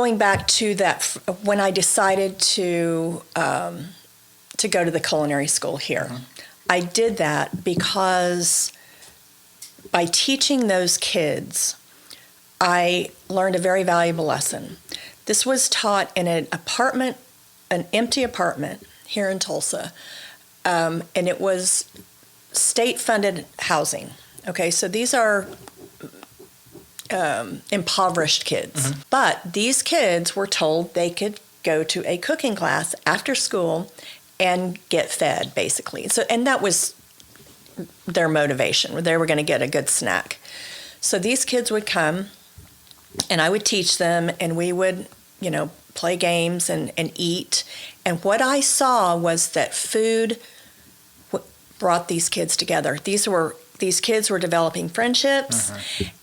going back to that, when I decided to go to the culinary school here, I did that because by teaching those kids, I learned a very valuable lesson. This was taught in an empty apartment here in Tulsa, and it was state-funded housing. Okay, so these are impoverished kids. But these kids were told they could go to a cooking class after school and get fed, basically. So, and that was their motivation. They were going to get a good snack. So these kids would come, and I would teach them, and we would, play games and eat. And what I saw was that food brought these kids together. These kids were developing friendships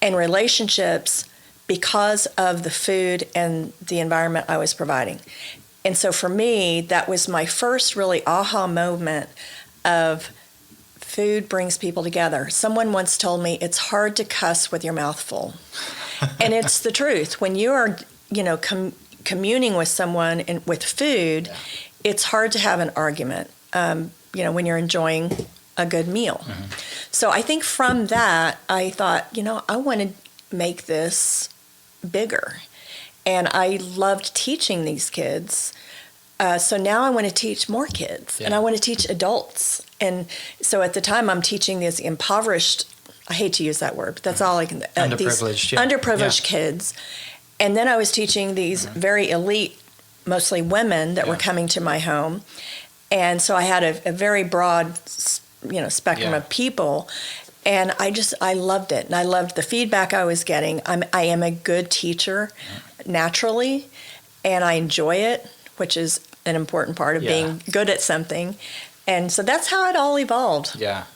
and relationships because of the food and the environment I was providing. And so for me, that was my first really aha moment of food brings people together. Someone once told me it's hard to cuss with your mouth full. And it's the truth. When you are, communing with someone with food, it's hard to have an argument, when you're enjoying a good meal. So I think from that, I thought, I want to make this bigger. And I loved teaching these kids. So now I want to teach more kids, and I want to teach adults. And so at the time, I'm teaching these impoverished, I hate to use that word, but that's all I can, underprivileged, underprivileged kids. And then I was teaching these very elite, mostly women that were coming to my home. And so I had a very broad, spectrum of people. And I loved it. And I loved the feedback I was getting. I am a good teacher naturally, and I enjoy it, which is an important part of being good at something. And so that's how it all evolved. Yeah.